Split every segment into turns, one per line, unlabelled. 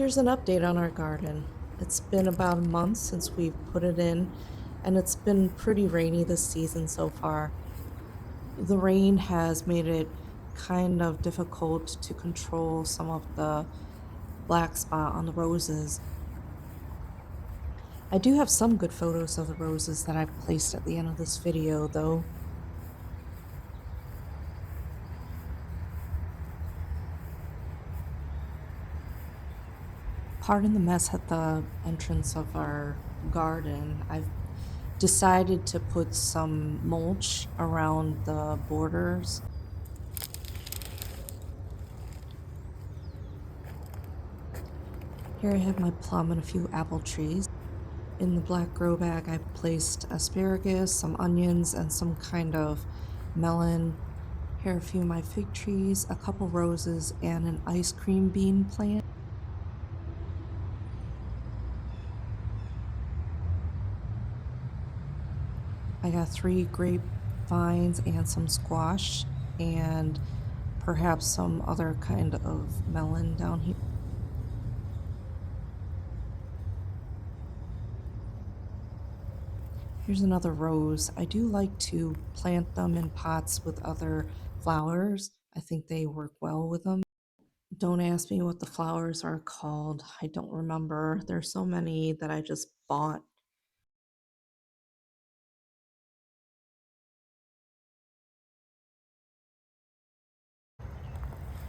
Here's an update on our garden. It's been about a month since we've put it in, and it's been pretty rainy this season so far. The rain has made it kind of difficult to control some of the black spot on the roses. I do have some good photos of the roses that I've placed at the end of this video, though. Pardon the mess at the entrance of our garden. I've decided to put some mulch around the borders. Here I have my plum and a few apple trees. In the black grow bag, I placed asparagus, some onions, and some kind of melon. Here are a few of my fig trees, a couple roses, and an ice cream bean plant. I got 3 grapevines and some squash, and perhaps some other kind of melon down here. Here's another rose. I do like to plant them in pots with other flowers. I think they work well with them. Don't ask me what the flowers are called. I don't remember. There's so many that I just bought.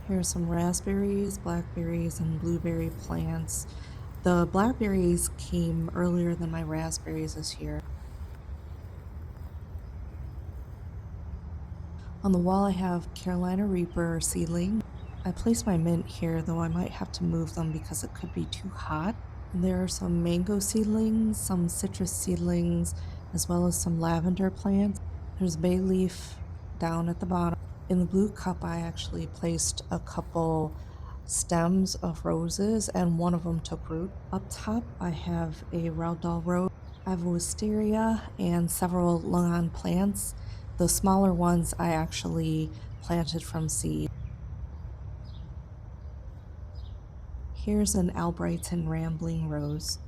Here's some raspberries, blackberries, and blueberry plants. The blackberries came earlier than my raspberries this year. On the wall, I have Carolina Reaper seedling. I placed my mint here, though I might have to move them because it could be too hot. And there are some mango seedlings, some citrus seedlings, as well as some lavender plants. There's bay leaf down at the bottom. In the blue cup, I actually placed a couple stems of roses, and one of them took root. Up top, I have a ragdoll rose. I have a wisteria and several lawn plants. The smaller ones I actually planted from seed. Here's an Albrighton rambling rose.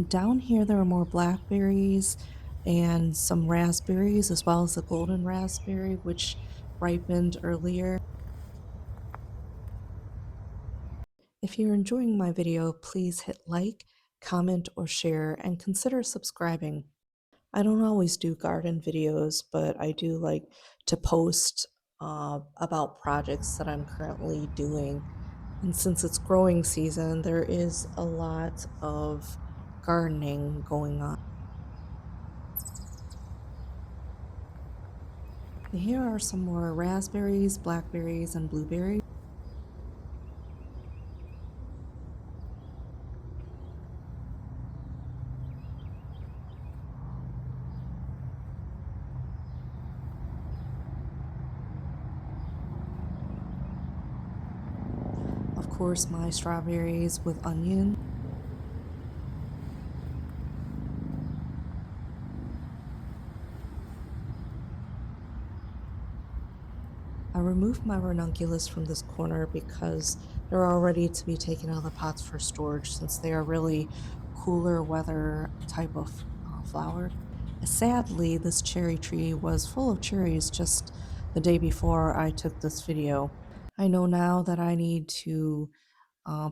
Down here, there are more blackberries and some raspberries, as well as a golden raspberry, which ripened earlier. If you're enjoying my video, please hit like, comment, or share, and consider subscribing. I don't always do garden videos, but I do like to post about projects that I'm currently doing. And since it's growing season, there is a lot of gardening going on. Here are some more raspberries, blackberries, and blueberries. Of course, my strawberries with onion. I removed my ranunculus from this corner because they're all ready to be taken out of the pots for storage since they are really cooler weather type of flower. Sadly, this cherry tree was full of cherries just the day before I took this video. I know now that I need to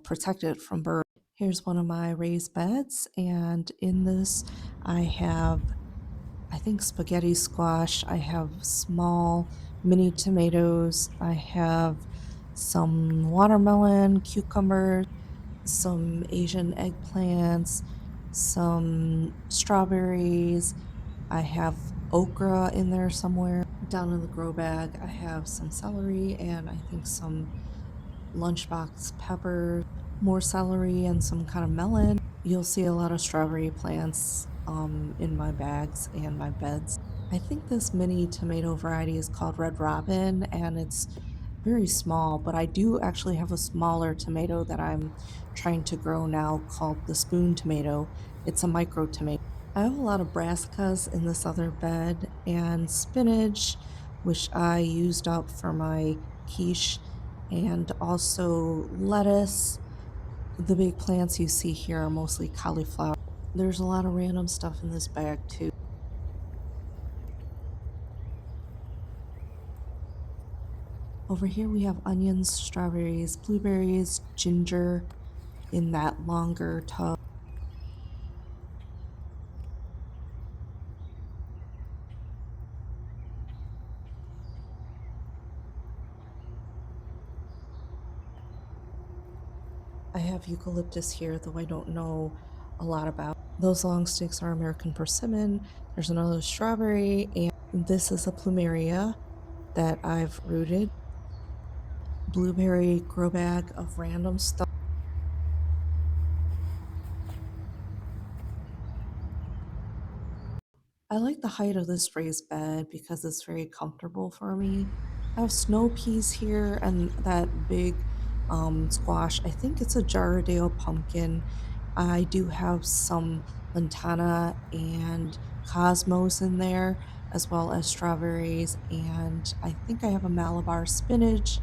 protect it from birds. Here's one of my raised beds, and in this I have, I think, spaghetti squash. I have small mini tomatoes. I have some watermelon, cucumbers, some Asian eggplants, some strawberries. I have okra in there somewhere. Down in the grow bag, I have some celery and I think some lunchbox peppers, more celery, and some kind of melon. You'll see a lot of strawberry plants in my bags and my beds. I think this mini tomato variety is called Red Robin and it's very small, but I do actually have a smaller tomato that I'm trying to grow now called the spoon tomato. It's a micro tomato. I have a lot of brassicas in this other bed and spinach, which I used up for my quiche, and also lettuce. The big plants you see here are mostly cauliflower. There's a lot of random stuff in this bag too. Over here we have onions, strawberries, blueberries, ginger in that longer tub. I have eucalyptus here, though I don't know a lot about. Those long sticks are American persimmon. There's another strawberry, and this is a plumeria that I've rooted. Blueberry grow bag of random stuff. I like the height of this raised bed because it's very comfortable for me. I have snow peas here and that big squash. I think it's a Jarradale pumpkin. I do have some lantana and cosmos in there, as well as strawberries, and I think I have a Malabar spinach.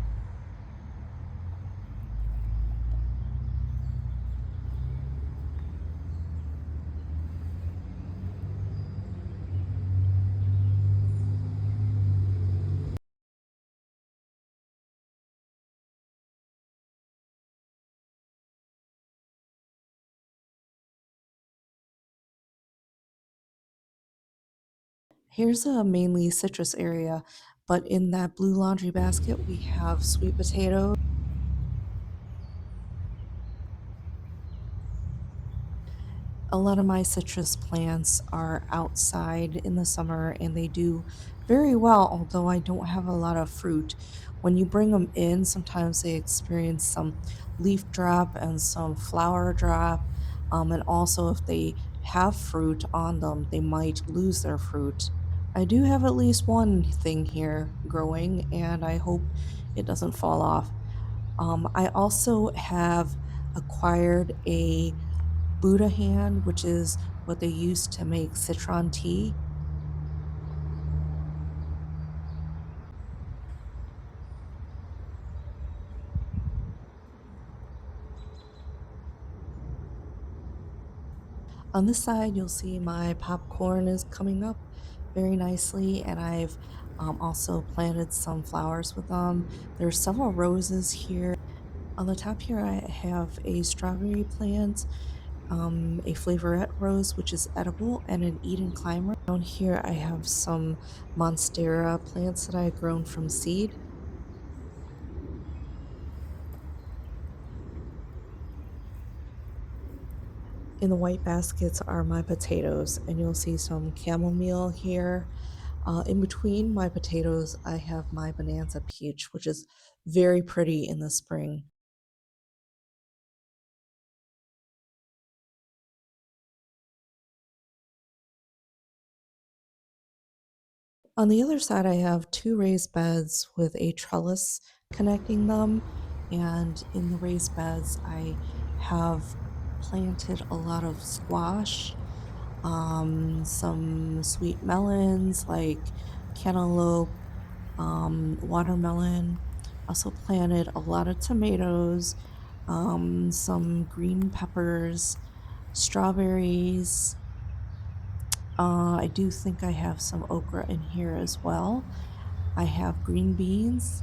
Here's a mainly citrus area, but in that blue laundry basket, we have sweet potatoes. A lot of my citrus plants are outside in the summer and they do very well, although I don't have a lot of fruit. When you bring them in, sometimes they experience some leaf drop and some flower drop. And also, if they have fruit on them, they might lose their fruit. I do have at least one thing here growing, and I hope it doesn't fall off. I also have acquired a Buddha hand, which is what they use to make citron tea. On this side, you'll see my popcorn is coming up very nicely, and I've also planted some flowers with them. There's several roses here. On the top here, I have a strawberry plant, a flavorette rose, which is edible, and an Eden climber. Down here, I have some monstera plants that I had grown from seed. In the white baskets are my potatoes, and you'll see some chamomile here. In between my potatoes, I have my Bonanza peach, which is very pretty in the spring. On the other side, I have two raised beds with a trellis connecting them. And in the raised beds, I have planted a lot of squash, some sweet melons like cantaloupe, watermelon. Also planted a lot of tomatoes, some green peppers, strawberries. I do think I have some okra in here as well. I have green beans.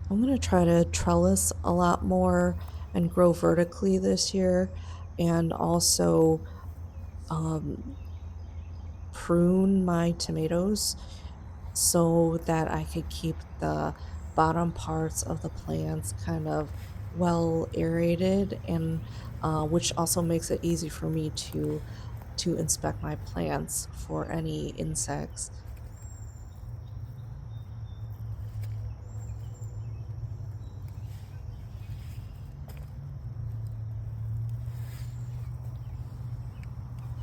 I'm going to try to trellis a lot more and grow vertically this year, and also um, prune my tomatoes so that I could keep the bottom parts of the plants kind of well aerated, and which also makes it easy for me to inspect my plants for any insects.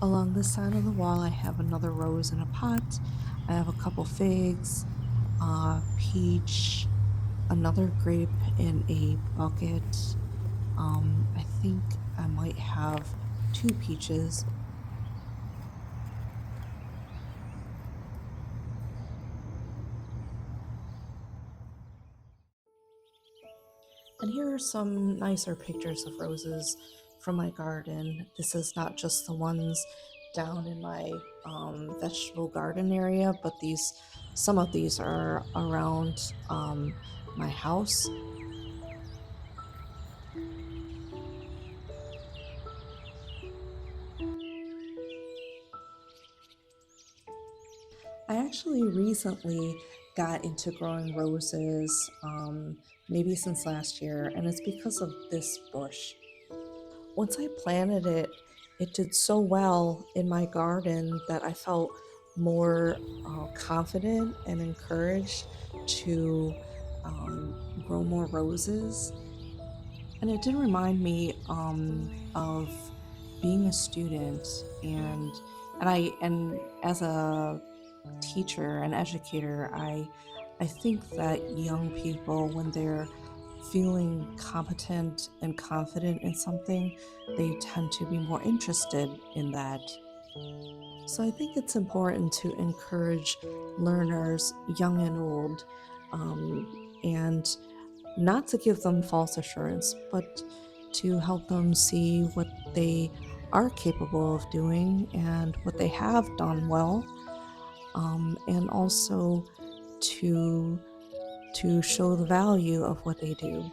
Along this side of the wall, I have another rose in a pot. I have a couple figs, peach, another grape in a bucket. I think I might have two peaches. And here are some nicer pictures of roses from my garden. This is not just the ones down in my vegetable garden area, but some of these are around my house. I actually recently got into growing roses, maybe since last year, and it's because of this bush. Once I planted it, it did so well in my garden that I felt more confident and encouraged to grow more roses. And it did remind me of being a student and as a teacher and educator, I think that young people, when they're feeling competent and confident in something, they tend to be more interested in that. So I think it's important to encourage learners, young and old, and not to give them false assurance, but to help them see what they are capable of doing and what they have done well, and also to show the value of what they do.